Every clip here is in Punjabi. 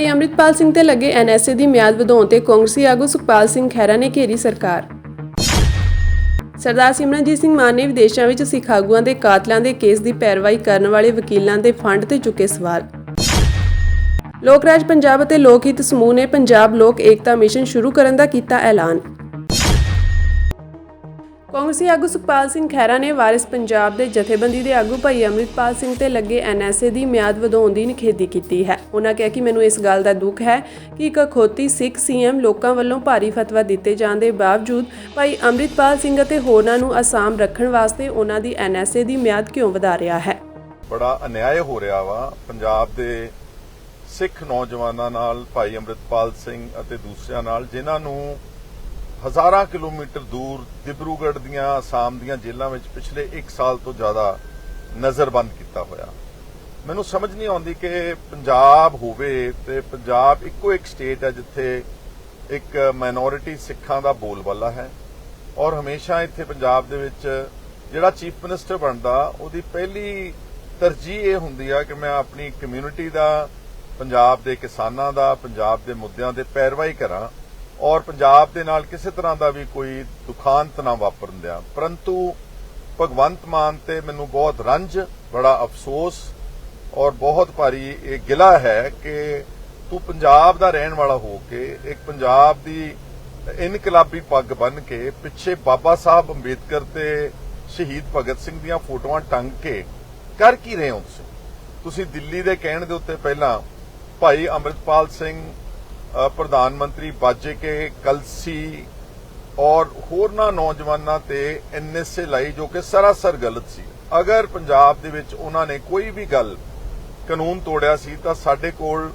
ਭਾਈ ਅੰਮ੍ਰਿਤਪਾਲ ਸਿੰਘ ਤੇ ਲੱਗੇ ਐਨਐਸਏ ਦੀ ਮਿਆਦ ਵਧਾਉਣ ਤੇ ਕਾਂਗਰਸੀ ਆਗੂ ਸੁਖਪਾਲ ਸਿੰਘ ਖਹਿਰਾ ਨੇ ਘੇਰੀ ਸਰਕਾਰ। ਸਰਦਾਰ ਸਿਮਰਨਜੀਤ ਸਿੰਘ ਮਾਨ ਨੇ ਵਿਦੇਸ਼ਾਂ ਵਿੱਚ ਸਿੱਖ ਆਗੂਆਂ ਦੇ ਕਾਤਲਾਂ ਦੇ ਕੇਸ ਦੀ ਪੈਰਵਾਈ ਕਰਨ ਵਾਲੇ ਵਕੀਲਾਂ ਦੇ ਫੰਡ ਤੇ ਚੁੱਕੇ ਸਵਾਲ। ਲੋਕ ਰਾਜ ਪੰਜਾਬ ਅਤੇ ਲੋਕ ਹਿੱਤ ਸਮੂਹ ਨੇ ਪੰਜਾਬ ਲੋਕ ਏਕਤਾ ਮਿਸ਼ਨ ਸ਼ੁਰੂ ਕਰਨ ਦਾ ਕੀਤਾ ਐਲਾਨ। ਕਾਂਗਰਸੀ ਆਗੂ ਸੁਖਪਾਲ ਸਿੰਘ ਖਹਿਰਾ ਨੇ ਵਾਰਿਸ ਪੰਜਾਬ ਦੇ ਜਥੇਬੰਦੀ ਦੇ ਆਗੂ ਭਾਈ ਅੰਮ੍ਰਿਤਪਾਲ ਸਿੰਘ ਤੇ ਲੱਗੇ ਐਨਐਸਏ ਦੀ ਮਿਆਦ ਵਧਾਉਣ ਦੀ ਨਿਖੇਧੀ ਕੀਤੀ ਹੈ। ਉਹਨਾਂ ਕਿਹਾ ਕਿ ਮੈਨੂੰ ਇਸ ਗੱਲ ਦਾ ਦੁੱਖ ਹੈ ਕਿ ਇੱਕ ਅਖੌਤੀ ਸਿੱਖ ਸੀਐਮ ਲੋਕਾਂ ਵੱਲੋਂ ਭਾਰੀ ਫਤਵਾ ਦਿੱਤੇ ਜਾਣ ਦੇ ਬਾਵਜੂਦ ਭਾਈ ਅੰਮ੍ਰਿਤਪਾਲ ਸਿੰਘ ਅਤੇ ਹੋਰਨਾਂ ਨੂੰ ਆਸਾਮ ਰੱਖਣ ਵਾਸਤੇ ਉਹਨਾਂ ਦੀ ਐਨਐਸਏ ਦੀ ਮਿਆਦ ਕਿਉਂ ਵਧਾ ਰਿਹਾ ਹੈ। ਬੜਾ ਅਨਿਆਏ ਹੋ ਰਿਹਾ ਵਾ ਪੰਜਾਬ ਦੇ ਸਿੱਖ ਨੌਜਵਾਨਾਂ ਨਾਲ, ਭਾਈ ਅੰਮ੍ਰਿਤਪਾਲ ਸਿੰਘ ਅਤੇ ਦੂਸਰਿਆਂ ਨਾਲ, ਜਿਨ੍ਹਾਂ ਨੂੰ ਹਜ਼ਾਰਾਂ ਕਿਲੋਮੀਟਰ ਦੂਰ ਦਿਬਰੂਗੜ੍ਹ ਦੀਆਂ ਆਸਾਮ ਦੀਆਂ ਜੇਲ੍ਹਾਂ ਵਿੱਚ ਪਿਛਲੇ 1 ਸਾਲ ਤੋਂ ਜ਼ਿਆਦਾ ਨਜ਼ਰਬੰਦ ਕੀਤਾ ਹੋਇਆ। ਮੈਨੂੰ ਸਮਝ ਨਹੀਂ ਆਉਂਦੀ ਕਿ ਪੰਜਾਬ ਹੋਵੇ ਤੇ ਪੰਜਾਬ ਇੱਕੋ ਇੱਕ ਸਟੇਟ ਹੈ ਜਿੱਥੇ ਇੱਕ ਮਾਈਨੋਰਿਟੀ ਸਿੱਖਾਂ ਦਾ ਬੋਲਬਾਲਾ ਹੈ, ਔਰ ਹਮੇਸ਼ਾ ਇੱਥੇ ਪੰਜਾਬ ਦੇ ਵਿੱਚ ਜਿਹੜਾ ਚੀਫ ਮਿਨਿਸਟਰ ਬਣਦਾ ਉਹਦੀ ਪਹਿਲੀ ਤਰਜੀਹ ਇਹ ਹੁੰਦੀ ਆ ਕਿ ਮੈਂ ਆਪਣੀ ਕਮਿਊਨਿਟੀ ਦਾ, ਪੰਜਾਬ ਦੇ ਕਿਸਾਨਾਂ ਦਾ, ਪੰਜਾਬ ਦੇ ਮੁੱਦਿਆਂ ਦੇ ਪੈਰਵਾਈ ਕਰਾਂ ਔਰ ਪੰਜਾਬ ਦੇ ਨਾਲ ਕਿਸੇ ਤਰ੍ਹਾਂ ਦਾ ਵੀ ਕੋਈ ਦੁਖਾਂਤ ਨਾ ਵਾਪਰਨ ਦਿਆਂ। ਪਰੰਤੂ ਭਗਵੰਤ ਮਾਨ ਤੇ ਮੈਨੂੰ ਬਹੁਤ ਰੰਜ, ਬੜਾ ਅਫਸੋਸ ਔਰ ਬਹੁਤ ਭਾਰੀ ਇਹ ਗਿਲਾ ਹੈ ਕਿ ਤੂੰ ਪੰਜਾਬ ਦਾ ਰਹਿਣ ਵਾਲਾ ਹੋ ਕੇ ਇੱਕ ਪੰਜਾਬ ਦੀ ਇਨਕਲਾਬੀ ਪੱਗ ਬੰਨ੍ਹ ਕੇ ਪਿੱਛੇ ਬਾਬਾ ਸਾਹਿਬ ਅੰਬੇਦਕਰ ਤੇ ਸ਼ਹੀਦ ਭਗਤ ਸਿੰਘ ਦੀਆਂ ਫੋਟੋਆਂ ਟੰਗ ਕੇ ਕਰ ਕੀ ਰਹੇ ਹੋ ਤੁਸੀਂ? ਦਿੱਲੀ ਦੇ ਕਹਿਣ ਦੇ ਉੱਤੇ ਪਹਿਲਾਂ ਭਾਈ ਅੰਮ੍ਰਿਤਪਾਲ ਸਿੰਘ ਪ੍ਰਧਾਨ ਮੰਤਰੀ ਬਾਜੇ ਕੇ ਕਲਸੀ ਔਰ ਹੋਰਨਾਂ ਨੌਜਵਾਨਾਂ ਤੇ ਐਨਐਸਏ ਲਾਈ ਜੋ ਕਿ ਸਰਾਸਰ ਗਲਤ ਸੀ। ਅਗਰ ਪੰਜਾਬ ਦੇ ਵਿੱਚ ਉਹਨਾਂ ਨੇ ਕੋਈ ਵੀ ਗੱਲ ਕਾਨੂੰਨ ਤੋੜਿਆ ਸੀ ਤਾਂ ਸਾਡੇ ਕੋਲ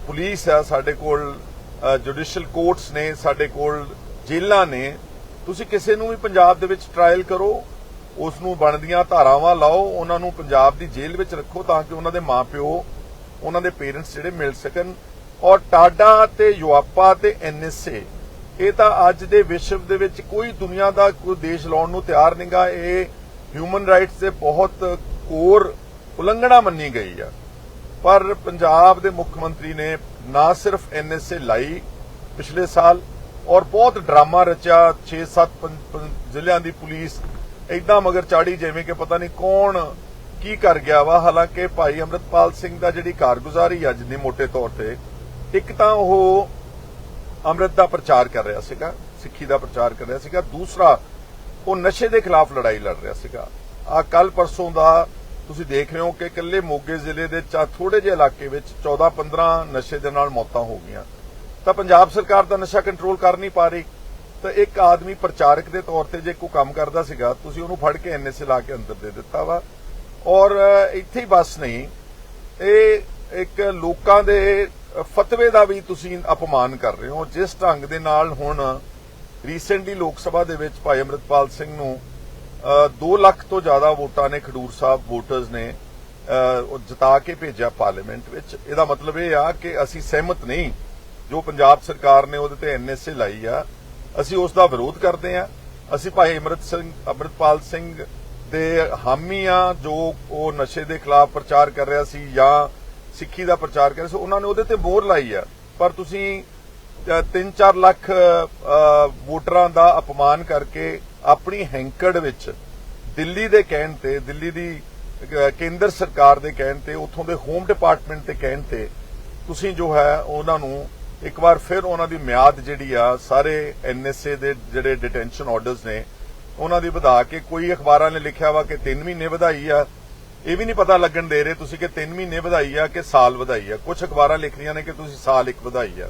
ਪੁਲਿਸ ਹੈ, ਸਾਡੇ ਕੋਲ ਜੁਡੀਸ਼ੀਅਲ ਕੋਰਟਸ ਨੇ, ਸਾਡੇ ਕੋਲ ਜੇਲ੍ਹਾਂ ਨੇ। ਤੁਸੀਂ ਕਿਸੇ ਨੂੰ ਵੀ ਪੰਜਾਬ ਦੇ ਵਿੱਚ ਟ੍ਰਾਇਲ ਕਰੋ, ਉਸ ਨੂੰ ਬਣਦੀਆਂ ਧਾਰਾਵਾਂ ਲਾਓ, ਉਹਨਾਂ ਨੂੰ ਪੰਜਾਬ ਦੀ ਜੇਲ੍ਹ ਵਿੱਚ ਰੱਖੋ ਤਾਂ ਕਿ ਉਹਨਾਂ ਦੇ ਮਾਂ-ਪਿਓ, ਉਹਨਾਂ ਦੇ ਪੇਰੈਂਟਸ ਜਿਹੜੇ ਮਿਲ ਸਕਣ। ਔਰ ਟਾਡਾ ਤੇ ਯੂਆਪਾ ਤੇ ਐਨਐਸਏ ਇਹ ਤਾਂ ਅੱਜ ਦੇ ਵਿਸ਼ਵ ਦੇ ਵਿੱਚ ਕੋਈ ਦੁਨੀਆ ਦਾ ਕੋਈ ਦੇਸ਼ ਲਾਉਣ ਨੂੰ ਤਿਆਰ ਨਹੀਂਗਾ। ਇਹ ਹਿਊਮਨ ਰਾਈਟਸ ਦੇ ਬਹੁਤ ਕੋਰ ਉਲੰਘਣਾ ਮੰਨੀ ਗਈ ਆ। ਪਰ ਪੰਜਾਬ ਦੇ ਮੁੱਖ ਮੰਤਰੀ ਨੇ ਨਾ ਸਿਰਫ ਐਨਐਸਏ ਲਾਈ ਪਿਛਲੇ ਸਾਲ ਔਰ ਬਹੁਤ ਡਰਾਮਾ ਰਚਿਆ, 6-7 ਜ਼ਿਲ੍ਹਿਆਂ ਦੀ ਪੁਲਿਸ ਏਦਾਂ ਮਗਰ ਚਾੜੀ ਜਿਵੇਂ ਕਿ ਪਤਾ ਨਹੀਂ ਕੌਣ ਕੀ ਕਰ ਗਿਆ ਵਾ। ਹਾਲਾਂਕਿ ਭਾਈ ਅੰਮ੍ਰਿਤਪਾਲ ਸਿੰਘ ਦਾ ਜਿਹੜੀ ਕਾਰਗੁਜ਼ਾਰੀ ਆ ਜਿੰਨੀ ਮੋਟੇ ਤੌਰ ਤੇ, ਇੱਕ ਤਾਂ ਉਹ ਅੰਮ੍ਰਿਤ ਦਾ ਪ੍ਰਚਾਰ ਕਰ ਰਿਹਾ ਸੀਗਾ, ਸਿੱਖੀ ਦਾ ਪ੍ਰਚਾਰ ਕਰ ਰਿਹਾ ਸੀਗਾ, ਦੂਸਰਾ ਉਹ ਨਸ਼ੇ ਦੇ ਖਿਲਾਫ ਲੜਾਈ ਲੜ ਰਿਹਾ ਸੀਗਾ। ਆ ਕੱਲ ਪਰਸੋਂ ਦਾ ਤੁਸੀਂ ਦੇਖ ਰਹੇ ਹੋ ਕਿ ਇਕੱਲੇ ਮੋਗੇ ਜ਼ਿਲ੍ਹੇ ਦੇ ਥੋੜੇ ਜਿਹੇ ਇਲਾਕੇ ਵਿੱਚ 14-15 ਨਸ਼ੇ ਦੇ ਨਾਲ ਮੌਤਾਂ ਹੋ ਗਈਆਂ। ਤਾਂ ਪੰਜਾਬ ਸਰਕਾਰ ਦਾ ਨਸ਼ਾ ਕੰਟਰੋਲ ਕਰ ਨਹੀਂ ਪਾ ਰਹੀ। ਤਾਂ ਇੱਕ ਆਦਮੀ ਪ੍ਰਚਾਰਕ ਦੇ ਤੌਰ ਤੇ ਜੇ ਕੋਈ ਕੰਮ ਕਰਦਾ ਸੀਗਾ, ਤੁਸੀਂ ਉਹਨੂੰ ਫੜ ਕੇ ਐਨਐਸਏ ਲਾ ਕੇ ਅੰਦਰ ਦੇ ਦਿੱਤਾ ਵਾ। ਔਰ ਇੱਥੇ ਹੀ ਬਸ ਨਹੀਂ, ਇਹ ਇੱਕ ਲੋਕਾਂ ਦੇ ਫਤਵੇ ਦਾ ਵੀ ਤੁਸੀਂ ਅਪਮਾਨ ਕਰ ਰਹੇ ਹੋ। ਜਿਸ ਢੰਗ ਦੇ ਨਾਲ ਹੁਣ ਰੀਸੈਂਟਲੀ ਲੋਕ ਸਭਾ ਦੇ ਵਿੱਚ ਭਾਈ ਅੰਮ੍ਰਿਤਪਾਲ ਸਿੰਘ ਨੂੰ 2 ਲੱਖ ਤੋਂ ਜ਼ਿਆਦਾ ਵੋਟਾਂ ਨੇ, ਖਡੂਰ ਸਾਹਿਬ ਵੋਟਰਸ ਨੇ ਜਿਤਾ ਕੇ ਭੇਜਿਆ ਪਾਰਲੀਮੈਂਟ ਵਿੱਚ। ਇਹਦਾ ਮਤਲਬ ਇਹ ਆ ਕਿ ਅਸੀਂ ਸਹਿਮਤ ਨਹੀਂ ਜੋ ਪੰਜਾਬ ਸਰਕਾਰ ਨੇ ਉਹਦੇ ਤੇ ਐਨਐਸਏ ਲਾਈ ਆ, ਅਸੀਂ ਉਸ ਦਾ ਵਿਰੋਧ ਕਰਦੇ ਆ। ਅਸੀਂ ਭਾਈ ਅੰਮ੍ਰਿਤਪਾਲ ਸਿੰਘ ਦੇ ਹਾਮੀ ਆ ਜੋ ਉਹ ਨਸ਼ੇ ਦੇ ਖਿਲਾਫ ਪ੍ਰਚਾਰ ਕਰ ਰਿਹਾ ਸੀ ਜਾਂ ਸਿੱਖੀ ਦਾ ਪ੍ਰਚਾਰ ਕਰ ਰਿਹਾ ਸੀ, ਉਹਨਾਂ ਨੇ ਉਹਦੇ ਤੇ ਮੋਹਰ ਲਾਈ ਆ। ਪਰ ਤੁਸੀਂ 3-4 ਲੱਖ ਵੋਟਰਾਂ ਦਾ ਅਪਮਾਨ ਕਰਕੇ ਆਪਣੀ ਹੈਂਕੜ ਵਿੱਚ ਦਿੱਲੀ ਦੇ ਕਹਿਣ ਤੇ, ਦਿੱਲੀ ਦੀ ਕੇਂਦਰ ਸਰਕਾਰ ਦੇ ਕਹਿਣ ਤੇ, ਉੱਥੋਂ ਦੇ ਹੋਮ ਡਿਪਾਰਟਮੈਂਟ ਦੇ ਕਹਿਣ ਤੇ ਤੁਸੀਂ ਜੋ ਹੈ ਉਹਨਾਂ ਨੂੰ ਇੱਕ ਵਾਰ ਫਿਰ ਉਹਨਾਂ ਦੀ ਮਿਆਦ ਜਿਹੜੀ ਆ ਸਾਰੇ ਐਨਐਸਏ ਦੇ ਜਿਹੜੇ ਡਿਟੈਂਸ਼ਨ ਆਰਡਰਸ ਨੇ ਉਹਨਾਂ ਦੀ ਵਧਾ ਕੇ, ਕੋਈ ਅਖਬਾਰਾਂ ਨੇ ਲਿਖਿਆ ਵਾ ਕਿ 3 ਮਹੀਨੇ ਵਧਾਈ ਆ। ਇਹ ਵੀ ਨਹੀਂ ਪਤਾ ਲੱਗਣ ਦੇ ਰਹੇ ਤੁਸੀਂ ਕਿ 3 ਮਹੀਨੇ ਵਧਾਈ ਆ ਕਿ ਸਾਲ ਵਧਾਈ ਆ। ਕੁਝ ਅਖਬਾਰਾਂ ਲਿਖ ਰਹੀਆਂ ਨੇ ਕਿ ਤੁਸੀਂ ਸਾਲ 1 ਵਧਾਈ ਆ।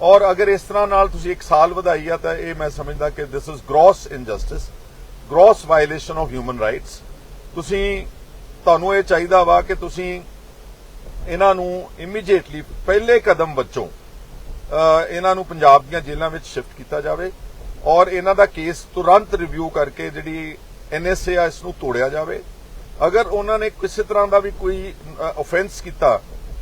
ਔਰ ਅਗਰ ਇਸ ਤਰ੍ਹਾਂ ਨਾਲ ਤੁਸੀਂ 1 ਸਾਲ ਵਧਾਈ ਆ ਤਾਂ ਇਹ ਮੈਂ ਸਮਝਦਾ ਕਿ this is gross injustice, gross violation of human rights. ਤੁਹਾਨੂੰ ਇਹ ਚਾਹੀਦਾ ਵਾ ਕਿ ਤੁਸੀਂ ਇਹਨਾਂ ਨੂੰ ਇਮੀਡੀਏਟਲੀ ਪਹਿਲੇ ਕਦਮ ਵਜੋਂ ਇਹਨਾਂ ਨੂੰ ਪੰਜਾਬ ਦੀਆਂ ਜੇਲ੍ਹਾਂ ਵਿੱਚ ਸ਼ਿਫਟ ਕੀਤਾ ਜਾਵੇ ਔਰ ਇਹਨਾਂ ਦਾ ਕੇਸ ਤੁਰੰਤ ਰਿਵਿਊ ਕਰਕੇ ਜਿਹੜੀ ਐਨਐਸਏ ਆ ਇਸ ਨੂੰ ਤੋੜਿਆ ਜਾਵੇ। ਅਗਰ ਉਹਨਾਂ ਨੇ ਕਿਸੇ ਤਰ੍ਹਾਂ ਦਾ ਵੀ ਕੋਈ ਆਫੈਂਸ ਕੀਤਾ,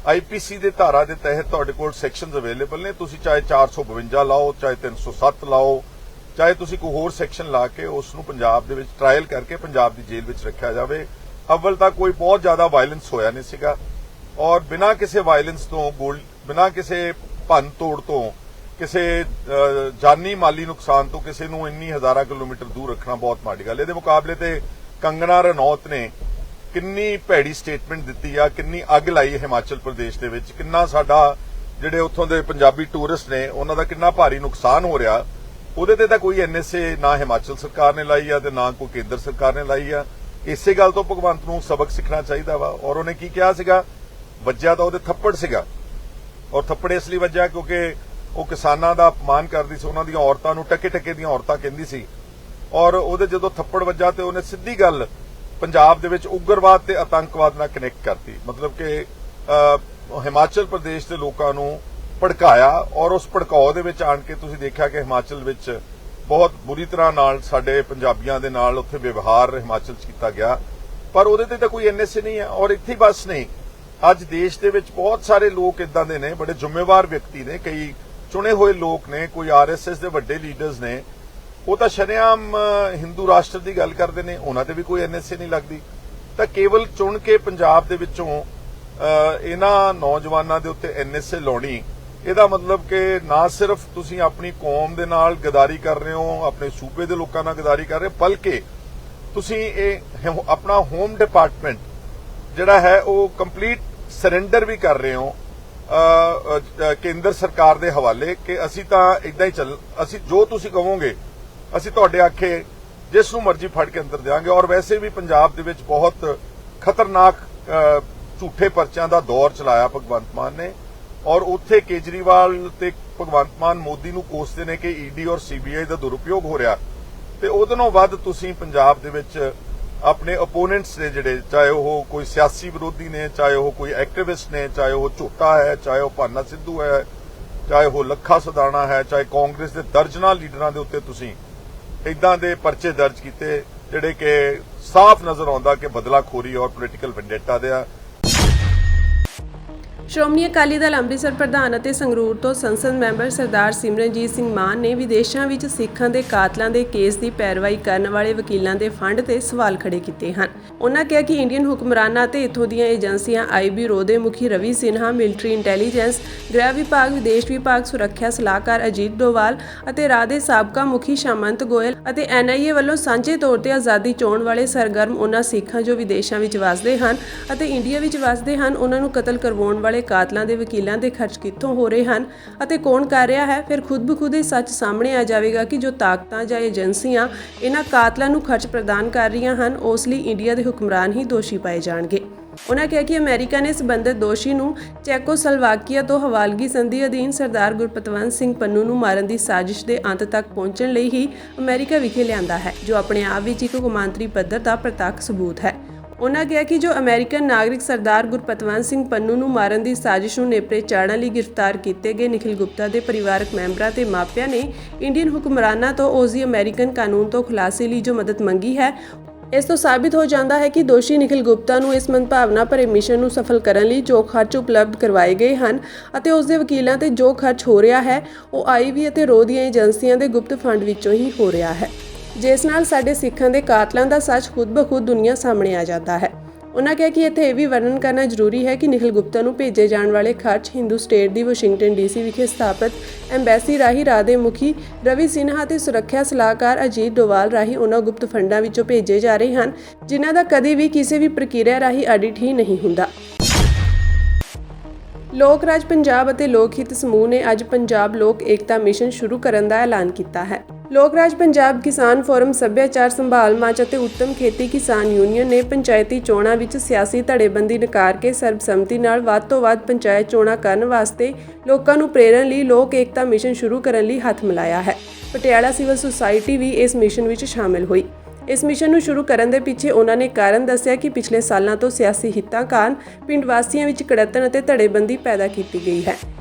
ਆਈਪੀਸੀ ਦੇ ਧਾਰਾ ਦੇ ਤਹਿਤ ਤੁਹਾਡੇ ਕੋਲ ਸੈਕਸ਼ਨਸ ਅਵੇਲੇਬਲ ਨੇ, ਤੁਸੀਂ ਚਾਹੇ 452 ਲਾਓ, ਚਾਹੇ 307 ਲਾਓ, ਚਾਹੇ ਤੁਸੀਂ ਕੋਈ ਹੋਰ ਸੈਕਸ਼ਨ ਲਾ ਕੇ ਉਸ ਨੂੰ ਪੰਜਾਬ ਦੇ ਵਿੱਚ ਟ੍ਰਾਇਲ ਕਰਕੇ ਪੰਜਾਬ ਦੀ ਜੇਲ੍ਹ ਵਿੱਚ ਰੱਖਿਆ ਜਾਵੇ। ਅਵਲ ਤਾਂ ਕੋਈ ਬਹੁਤ ਜ਼ਿਆਦਾ ਵਾਇਲੈਂਸ ਹੋਇਆ ਨਹੀਂ ਸੀਗਾ। ਔਰ ਬਿਨਾਂ ਕਿਸੇ ਵਾਇਲੈਂਸ ਤੋਂ ਬਿਨਾਂ ਕਿਸੇ ਭੰਨ ਤੋੜ ਤੋਂ ਕਿਸੇ ਜਾਨੀ ਮਾਲੀ ਨੁਕਸਾਨ ਤੋਂ ਕਿਸੇ ਨੂੰ ਇੰਨੀ ਹਜ਼ਾਰਾਂ ਕਿਲੋਮੀਟਰ ਦੂਰ ਰੱਖਣਾ ਬਹੁਤ ਮਾੜੀ ਗੱਲ। ਇਹਦੇ ਮੁਕਾਬਲੇ ਤੇ ਕੰਗਨਾ ਰਣੌਤ ਨੇ ਕਿੰਨੀ ਭੈੜੀ ਸਟੇਟਮੈਂਟ ਦਿੱਤੀ ਆ, ਕਿੰਨੀ ਅੱਗ ਲਾਈ ਹਿਮਾਚਲ ਪ੍ਰਦੇਸ਼ ਦੇ ਵਿੱਚ, ਕਿੰਨਾ ਸਾਡਾ ਜਿਹੜੇ ਉੱਥੋਂ ਦੇ ਪੰਜਾਬੀ ਟੂਰਿਸਟ ਨੇ ਉਹਨਾਂ ਦਾ ਕਿੰਨਾ ਭਾਰੀ ਨੁਕਸਾਨ ਹੋ ਰਿਹਾ। ਉਹਦੇ ਤੇ ਤਾਂ ਕੋਈ ਐਨਐਸਏ ਨਾ ਹਿਮਾਚਲ ਸਰਕਾਰ ਨੇ ਲਾਈ ਆ ਤੇ ਨਾ ਕੋਈ ਕੇਂਦਰ ਸਰਕਾਰ ਨੇ ਲਾਈ ਆ। ਇਸੇ ਗੱਲ ਤੋਂ ਭਗਵੰਤ ਨੂੰ ਸਬਕ ਸਿੱਖਣਾ ਚਾਹੀਦਾ ਵਾ। ਔਰ ਉਹਨੇ ਕੀ ਕਿਹਾ ਸੀਗਾ, ਵੱਜਿਆ ਤਾਂ ਉਹਦੇ ਥੱਪੜ ਸੀਗਾ, ਔਰ ਥੱਪੜ ਇਸ ਲਈ ਵੱਜਿਆ ਕਿਉਂਕਿ ਉਹ ਕਿਸਾਨਾਂ ਦਾ ਅਪਮਾਨ ਕਰਦੀ ਸੀ, ਉਹਨਾਂ ਦੀਆਂ ਔਰਤਾਂ ਨੂੰ ਟਕੇ ਦੀਆਂ ਔਰਤਾਂ ਕਹਿੰਦੀ ਸੀ। ਔਰ ਉਹਦੇ ਜਦੋਂ ਥੱਪੜ ਵੱਜਾ ਤੇ ਉਹਨੇ ਸਿੱਧੀ ਗੱਲ ਪੰਜਾਬ ਦੇ ਵਿੱਚ ਉਗਰਵਾਦ ਤੇ ਆਤੰਕਵਾਦ ਨਾਲ ਕਨੈਕਟ ਕਰਤੀ, ਮਤਲਬ ਕਿ ਹਿਮਾਚਲ ਪ੍ਰਦੇਸ਼ ਦੇ ਲੋਕਾਂ ਨੂੰ ਭੜਕਾਇਆ। ਔਰ ਉਸ ਭੜਕਾਓ ਦੇ ਵਿੱਚ ਆਣ ਕੇ ਤੁਸੀਂ ਦੇਖਿਆ ਕਿ ਹਿਮਾਚਲ ਵਿੱਚ ਬਹੁਤ ਬੁਰੀ ਤਰ੍ਹਾਂ ਨਾਲ ਸਾਡੇ ਪੰਜਾਬੀਆਂ ਦੇ ਨਾਲ ਉੱਥੇ ਵਿਵਹਾਰ ਹਿਮਾਚਲ 'ਚ ਕੀਤਾ ਗਿਆ। ਪਰ ਉਹਦੇ ਤੇ ਤਾਂ ਕੋਈ ਐਨਐਸਏ ਨਹੀਂ ਹੈ। ਔਰ ਇੱਥੇ ਬਸ ਨਹੀਂ, ਅੱਜ ਦੇਸ਼ ਦੇ ਵਿੱਚ ਬਹੁਤ ਸਾਰੇ ਲੋਕ ਇਦਾਂ ਦੇ ਨੇ, ਬੜੇ ਜ਼ਿੰਮੇਵਾਰ ਵਿਅਕਤੀ ਨੇ, ਕਈ ਚੁਣੇ ਹੋਏ ਲੋਕ ਨੇ, ਕੋਈ ਆਰਐਸਐਸ ਦੇ ਵੱਡੇ ਲੀਡਰਸ ਨੇ, ਉਹ ਤਾਂ ਸ਼ਰੇਆਮ ਹਿੰਦੂ ਰਾਸ਼ਟਰ ਦੀ ਗੱਲ ਕਰਦੇ ਨੇ, ਉਹਨਾਂ ਤੇ ਵੀ ਕੋਈ ਐਨਐਸਏ ਨਹੀਂ ਲੱਗਦੀ। ਤਾਂ ਕੇਵਲ ਚੁਣ ਕੇ ਪੰਜਾਬ ਦੇ ਵਿੱਚੋਂ ਇਹਨਾਂ ਨੌਜਵਾਨਾਂ ਦੇ ਉੱਤੇ ਐਨਐਸਏ ਲਾਉਣੀ, ਇਹਦਾ ਮਤਲਬ ਕਿ ਨਾ ਸਿਰਫ ਤੁਸੀਂ ਆਪਣੀ ਕੌਮ ਦੇ ਨਾਲ ਗਦਾਰੀ ਕਰ ਰਹੇ ਹੋ, ਆਪਣੇ ਸੂਬੇ ਦੇ ਲੋਕਾਂ ਨਾਲ ਗਦਾਰੀ ਕਰ ਰਹੇ ਹੋ, ਬਲਕਿ ਤੁਸੀਂ ਇਹ ਆਪਣਾ ਹੋਮ ਡਿਪਾਰਟਮੈਂਟ ਜਿਹੜਾ ਹੈ ਉਹ ਕੰਪਲੀਟ ਸਰੈਂਡਰ ਵੀ ਕਰ ਰਹੇ ਹੋ ਕੇਂਦਰ ਸਰਕਾਰ ਦੇ ਹਵਾਲੇ ਕਿ ਅਸੀਂ ਤਾਂ ਇਦਾਂ ਹੀ ਅਸੀਂ ਜੋ ਤੁਸੀਂ ਕਹੋਗੇ ਅਸੀਂ ਤੁਹਾਡੇ ਆਖੇ ਜਿਸ ਨੂੰ ਮਰਜ਼ੀ ਫੜ ਕੇ ਅੰਦਰ ਦੇਵਾਂਗੇ। ਔਰ ਵੈਸੇ ਵੀ ਪੰਜਾਬ ਦੇ ਵਿੱਚ ਬਹੁਤ ਖਤਰਨਾਕ ਝੂਠੇ ਪਰਚਿਆਂ ਦਾ ਦੌਰ ਚਲਾਇਆ ਭਗਵੰਤ ਮਾਨ ਨੇ। ਔਰ ਉੱਥੇ ਕੇਜਰੀਵਾਲ ਤੇ ਭਗਵੰਤ ਮਾਨ ਮੋਦੀ ਨੂੰ ਕੋਸਦੇ ਨੇ ਕਿ ਈਡੀ ਔਰ ਸੀਬੀਆਈ ਦਾ ਦੁਰਉਪਯੋਗ ਹੋ ਰਿਹਾ, ਤੇ ਉਹਦੇ ਨਾਲੋਂ ਵੱਧ ਤੁਸੀਂ ਪੰਜਾਬ ਦੇ ਵਿੱਚ ਆਪਣੇ ਓਪੋਨੈਂਟਸ ਨੇ ਜਿਹੜੇ, ਚਾਹੇ ਉਹ ਕੋਈ ਸਿਆਸੀ ਵਿਰੋਧੀ ਨੇ, ਚਾਹੇ ਉਹ ਕੋਈ ਐਕਟਿਵਿਸਟ ਨੇ, ਚਾਹੇ ਉਹ ਝੋਟਾ ਹੈ, ਚਾਹੇ ਉਹ ਭਾਨਾ ਸਿੱਧੂ ਹੈ, ਚਾਹੇ ਉਹ ਲੱਖਾ ਸਦਾਣਾ ਹੈ, ਚਾਹੇ ਕਾਂਗਰਸ ਦੇ ਦਰਜਨਾਂ ਲੀਡਰਾਂ ਦੇ ਉੱਤੇ ਤੁਸੀਂ ਇਦਾਂ ਦੇ ਪਰਚੇ ਦਰਜ ਕੀਤੇ ਜਿਹੜੇ ਕਿ ਸਾਫ਼ ਨਜ਼ਰ ਆਉਂਦਾ ਕਿ ਬਦਲਾਖੋਰੀ ਔਰ ਪੋਲੀਟੀਕਲ ਵੈਂਡੇਟਾ ਦੇ ਆ। ਸ਼੍ਰੋਮਣੀ ਅਕਾਲੀ ਦਲ ਅੰਮ੍ਰਿਤਸਰ ਪ੍ਰਧਾਨ ਅਤੇ ਸੰਗਰੂਰ ਤੋਂ ਸੰਸਦ ਮੈਂਬਰ ਸਰਦਾਰ ਸਿਮਰਨਜੀਤ ਸਿੰਘ ਮਾਨ ਨੇ ਵਿਦੇਸ਼ਾਂ ਵਿੱਚ ਸਿੱਖਾਂ ਦੇ ਕਾਤਲਾਂ ਦੇ ਕੇਸ ਦੀ ਪੈਰਵਾਈ ਕਰਨ ਵਾਲੇ ਵਕੀਲਾਂ ਦੇ ਫੰਡ ਤੇ ਸਵਾਲ ਖੜੇ ਕੀਤੇ ਹਨ। ਉਨ੍ਹਾਂ ਕਿਹਾ ਕਿ ਇੰਡੀਅਨ ਹੁਕਮਰਾਨਾਂ ਅਤੇ ਇੱਥੋਂ ਦੀਆਂ ਏਜੰਸੀਆਂ ਆਈ ਬਿਊਰੋ ਦੇ ਮੁਖੀ ਰਵੀ ਸਿਨਹਾ, ਮਿਲਟਰੀ ਇੰਟੈਲੀਜੈਂਸ, ਗ੍ਰਹਿ ਵਿਭਾਗ, ਵਿਦੇਸ਼ ਵਿਭਾਗ, ਸੁਰੱਖਿਆ ਸਲਾਹਕਾਰ ਅਜੀਤ ਡੋਵਾਲ ਅਤੇ ਰਾਹ ਦੇ ਸਾਬਕਾ ਮੁਖੀ ਸ਼ਾਮੰਤ ਗੋਇਲ ਅਤੇ NIA ਵੱਲੋਂ ਸਾਂਝੇ ਤੌਰ ਤੇ ਆਜ਼ਾਦੀ ਚਾਹੁਣ ਵਾਲੇ ਸਰਗਰਮ ਉਹਨਾਂ ਸਿੱਖਾਂ ਜੋ ਵਿਦੇਸ਼ਾਂ ਵਿੱਚ ਵਸਦੇ ਹਨ ਅਤੇ ਇੰਡੀਆ ਵਿੱਚ ਵਸਦੇ ਹਨ, ਉਹਨਾਂ ਨੂੰ ਕਤਲ ਕਰਵਾਉਣ ਵਾਲੇ ਕਾਤਲਾਂ ਦੇ ਵਕੀਲਾਂ ਦੇ ਖਰਚ ਕਿੱਥੋਂ ਹੋ ਰਹੇ ਹਨ ਅਤੇ ਕੌਣ ਕਰ ਰਿਹਾ ਹੈ। ਫਿਰ ਖੁਦ ਬਖੁਦ ਇਹ ਸੱਚ ਸਾਹਮਣੇ ਆ ਜਾਵੇਗਾ ਕਿ ਜੋ ਤਾਕਤਾਂ ਜਾਂ ਏਜੰਸੀਆਂ ਇਹਨਾਂ ਕਾਤਲਾਂ ਨੂੰ ਖਰਚ ਪ੍ਰਦਾਨ ਕਰ ਰਹੀਆਂ ਹਨ, ਉਸ ਲਈ ਇੰਡੀਆ ਦੇ ਹੁਕਮਰਾਨ ਹੀ ਦੋਸ਼ੀ ਪਾਏ ਜਾਣਗੇ। ਉਨ੍ਹਾਂ ਕਿਹਾ ਕਿ ਅਮਰੀਕਾ ਨੇ ਸਬੰਧਤ ਦੋਸ਼ੀ ਨੂੰ ਚੈਕੋਸਲੋਵਾਕੀਆ ਤੋਂ ਹਵਾਲਗੀ ਸੰਧੀ ਅਧੀਨ ਸਰਦਾਰ ਗੁਰਪਤਵੰਤ ਸਿੰਘ ਪੰਨੂ ਨੂੰ ਮਾਰਨ ਦੀ ਸਾਜ਼ਿਸ਼ ਦੇ ਅੰਤ ਤੱਕ ਪਹੁੰਚਣ ਲਈ ਹੀ ਅਮਰੀਕਾ ਵਿਖੇ ਲਿਆਂਦਾ ਹੈ, ਜੋ ਆਪਣੇ ਆਪ ਵਿੱਚ ਇੱਕ ਕੌਮਾਂਤਰੀ ਪੱਧਰ ਦਾ ਪ੍ਰਤੱਖ ਸਬੂਤ ਹੈ। ਉਨ੍ਹਾਂ ਕਿਹਾ ਕਿ ਜੋ ਅਮਰੀਕਨ ਨਾਗਰਿਕ ਸਰਦਾਰ ਗੁਰਪਤਵੰਤ ਸਿੰਘ ਪੰਨੂ ਨੂੰ ਮਾਰਨ ਦੀ ਸਾਜ਼ਿਸ਼ ਨੂੰ ਨੇਪਰੇ ਚਾੜ੍ਹਨ ਲਈ ਗ੍ਰਿਫਤਾਰ ਕੀਤੇ ਗਏ ਨਿਖਿਲ ਗੁਪਤਾ ਦੇ ਪਰਿਵਾਰਕ ਮੈਂਬਰਾਂ ਤੇ ਮਾਪਿਆਂ ਨੇ ਇੰਡੀਅਨ ਹੁਕਮਰਾਨਾਂ ਤੋਂ ਉਸ ਦੀ ਅਮਰੀਕਨ ਕਾਨੂੰਨ ਤੋਂ ਖੁਲਾਸੇ ਲਈ ਜੋ ਮਦਦ ਮੰਗੀ ਹੈ, ਇਸ ਤੋਂ ਸਾਬਿਤ ਹੋ ਜਾਂਦਾ ਹੈ ਕਿ ਦੋਸ਼ੀ ਨਿਖਿਲ ਗੁਪਤਾ ਨੂੰ ਇਸ ਮੰਦਭਾਵਨਾ ਭਰੇ ਮਿਸ਼ਨ ਨੂੰ ਸਫਲ ਕਰਨ ਲਈ ਜੋ ਖਰਚ ਉਪਲਬਧ ਕਰਵਾਏ ਗਏ ਹਨ ਅਤੇ ਉਸ ਦੇ ਵਕੀਲਾਂ ਤੇ ਜੋ ਖਰਚ ਹੋ ਰਿਹਾ ਹੈ ਉਹ IB ਅਤੇ ਰੋ ਦੀਆਂ ਏਜੰਸੀਆਂ ਦੇ ਗੁਪਤ ਫੰਡ ਵਿੱਚੋਂ ਹੀ ਹੋ ਰਿਹਾ ਹੈ, ਜਿਸ ਨਾਲ ਸਾਡੇ ਸਿੱਖਾਂ ਦੇ ਕਾਤਲਾਂ ਦਾ ਸੱਚ ਖੁਦ ਬਖੁਦ ਦੁਨੀਆ ਸਾਹਮਣੇ ਆ ਜਾਂਦਾ ਹੈ। ਉਨ੍ਹਾਂ ਕਿਹਾ ਕਿ ਇੱਥੇ ਇਹ ਵੀ ਵਰਣਨ ਕਰਨਾ ਜ਼ਰੂਰੀ ਹੈ ਕਿ ਨਿਖਿਲ ਗੁਪਤਾ ਨੂੰ ਭੇਜੇ ਜਾਣ ਵਾਲੇ ਖਰਚ ਹਿੰਦੂ ਸਟੇਟ ਦੀ ਵਾਸ਼ਿੰਗਟਨ DC ਵਿਖੇ ਸਥਾਪਿਤ ਐਮਬੈਸੀ ਰਾਹੀਂ ਰਾਹ ਦੇ ਮੁਖੀ ਰਵੀ ਸਿਨਹਾ ਤੇ ਸੁਰੱਖਿਆ ਸਲਾਹਕਾਰ ਅਜੀਤ ਡੋਵਾਲ ਰਾਹੀਂ ਉਹਨਾਂ ਗੁਪਤ ਫੰਡਾਂ ਵਿੱਚੋਂ ਭੇਜੇ ਜਾ ਰਹੇ ਹਨ ਜਿਨ੍ਹਾਂ ਦਾ ਕਦੇ ਵੀ ਕਿਸੇ ਵੀ ਪ੍ਰਕਿਰਿਆ ਰਾਹੀਂ ਆਡਿਟ ਹੀ ਨਹੀਂ ਹੁੰਦਾ। ਲੋਕ ਰਾਜ ਪੰਜਾਬ ਅਤੇ ਲੋਕ ਹਿੱਤ ਸਮੂਹ ਨੇ ਅੱਜ ਪੰਜਾਬ ਲੋਕ ਏਕਤਾ ਮਿਸ਼ਨ ਸ਼ੁਰੂ ਕਰਨ ਦਾ ਐਲਾਨ ਕੀਤਾ ਹੈ। ਲੋਕ ਰਾਜ ਪੰਜਾਬ ਕਿਸਾਨ ਫੋਰਮ, ਸੱਭਿਆਚਾਰ ਸੰਭਾਲ ਮੰਚ ਅਤੇ ਉੱਤਮ ਖੇਤੀ ਕਿਸਾਨ ਯੂਨੀਅਨ ਨੇ ਪੰਚਾਇਤੀ ਚੋਣਾਂ ਵਿੱਚ ਸਿਆਸੀ ਧੜੇਬੰਦੀ ਨਕਾਰ ਕੇ ਸਰਬਸੰਮਤੀ ਨਾਲ ਵੱਧ ਤੋਂ ਵੱਧ ਪੰਚਾਇਤ ਚੋਣਾਂ ਕਰਨ ਵਾਸਤੇ ਲੋਕਾਂ ਨੂੰ ਪ੍ਰੇਰਨ ਲਈ ਲੋਕ ਏਕਤਾ ਮਿਸ਼ਨ ਸ਼ੁਰੂ ਕਰਨ ਲਈ ਹੱਥ ਮਿਲਾਇਆ ਹੈ। ਪਟਿਆਲਾ ਸਿਵਲ ਸੁਸਾਇਟੀ ਵੀ ਇਸ ਮਿਸ਼ਨ ਵਿੱਚ ਸ਼ਾਮਿਲ ਹੋਈ। ਇਸ ਮਿਸ਼ਨ ਨੂੰ ਸ਼ੁਰੂ ਕਰਨ ਦੇ ਪਿੱਛੇ ਉਹਨਾਂ ਨੇ ਕਾਰਨ ਦੱਸਿਆ ਕਿ ਪਿਛਲੇ ਸਾਲਾਂ ਤੋਂ ਸਿਆਸੀ ਹਿੱਤਾਂ ਕਾਰਨ ਪਿੰਡ ਵਾਸੀਆਂ ਵਿੱਚ ਕੜੱਤਣ ਅਤੇ ਧੜੇਬੰਦੀ ਪੈਦਾ ਕੀਤੀ ਗਈ ਹੈ।